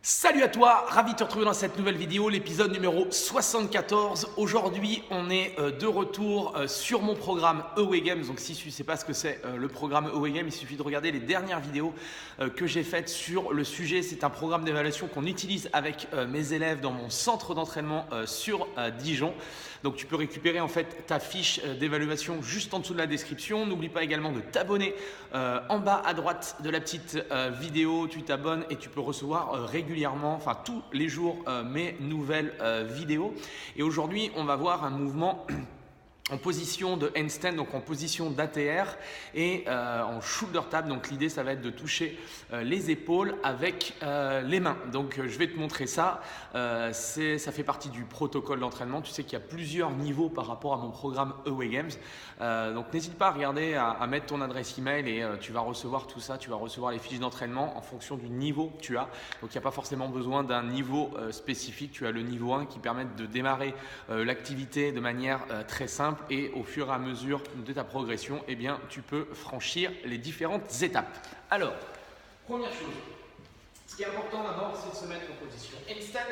Salut à toi, ravi de te retrouver dans cette nouvelle vidéo, l'épisode numéro 74. Aujourd'hui, on est de retour sur mon programme Away Games. Donc si tu ne sais pas ce que c'est le programme Away Games, il suffit de regarder les dernières vidéos que j'ai faites sur le sujet. C'est un programme d'évaluation qu'on utilise avec mes élèves dans mon centre d'entraînement sur Dijon. Donc tu peux récupérer en fait ta fiche d'évaluation juste en dessous de la description. N'oublie pas également de t'abonner en bas à droite de la petite vidéo. Tu t'abonnes et tu peux recevoir régulièrement, enfin tous les jours, mes nouvelles vidéos. Et aujourd'hui, on va voir un mouvement en position de handstand, donc en position d'ATR et en shoulder tap. Donc l'idée, ça va être de toucher les épaules avec les mains. Donc je vais te montrer ça. Ça fait partie du protocole d'entraînement. Tu sais qu'il y a plusieurs niveaux par rapport à mon programme Away Games. Donc n'hésite pas à regarder, à mettre ton adresse email et tu vas recevoir tout ça. Tu vas recevoir les fiches d'entraînement en fonction du niveau que tu as. Donc il n'y a pas forcément besoin d'un niveau spécifique. Tu as le niveau 1 qui permet de démarrer l'activité de manière très simple. Et au fur et à mesure de ta progression, eh bien, tu peux franchir les différentes étapes. Alors, première chose, ce qui est important d'abord, c'est de se mettre en position handstand.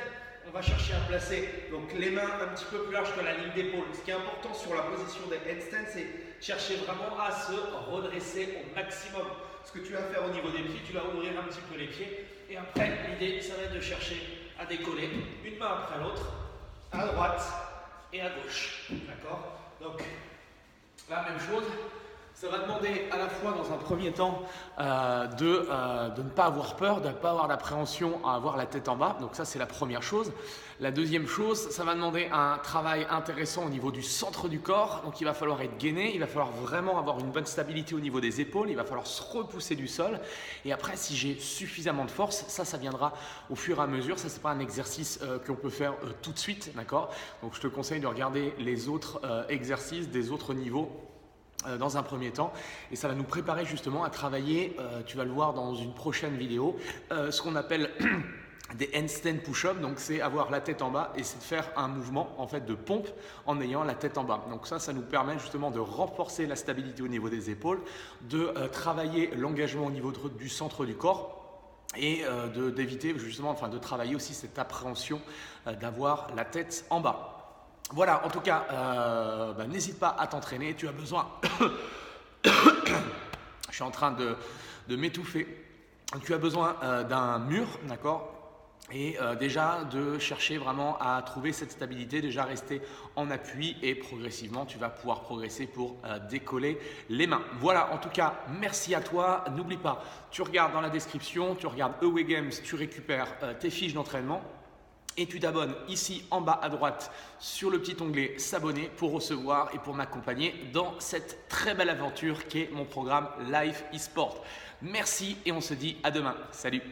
On va chercher à placer donc, les mains un petit peu plus larges que la ligne d'épaule. Ce qui est important sur la position des handstands, c'est chercher vraiment à se redresser au maximum. Ce que tu vas faire au niveau des pieds, tu vas ouvrir un petit peu les pieds. Et après, l'idée, ça va être de chercher à décoller une main après l'autre, à droite et à gauche. D'accord ? Donc, la même chose, ça va demander à la fois dans un premier temps de ne pas avoir peur, de ne pas avoir d'appréhension à avoir la tête en bas. Donc ça, c'est la première chose. La deuxième chose, ça va demander un travail intéressant au niveau du centre du corps. Donc il va falloir être gainé, il va falloir vraiment avoir une bonne stabilité au niveau des épaules, il va falloir se repousser du sol. Et après, si j'ai suffisamment de force, ça viendra au fur et à mesure. Ça, c'est pas un exercice qu'on peut faire tout de suite, d'accord ? Donc je te conseille de regarder les autres exercices des autres niveaux dans un premier temps, et ça va nous préparer justement à travailler, tu vas le voir dans une prochaine vidéo, ce qu'on appelle des handstand push-up. Donc c'est avoir la tête en bas et c'est de faire un mouvement en fait de pompe en ayant la tête en bas. Donc ça nous permet justement de renforcer la stabilité au niveau des épaules, de travailler l'engagement au niveau du centre du corps et d'éviter justement, enfin de travailler aussi cette appréhension d'avoir la tête en bas. Voilà, en tout cas, n'hésite pas à t'entraîner, tu as besoin, je suis en train de m'étouffer, tu as besoin d'un mur, d'accord ? Et déjà de chercher vraiment à trouver cette stabilité, déjà rester en appui et progressivement tu vas pouvoir progresser pour décoller les mains. Voilà, en tout cas, merci à toi. N'oublie pas, tu regardes dans la description, tu regardes Away Games, tu récupères tes fiches d'entraînement. Et tu t'abonnes ici en bas à droite sur le petit onglet s'abonner pour recevoir et pour m'accompagner dans cette très belle aventure qu'est mon programme Life eSport. Merci et on se dit à demain. Salut!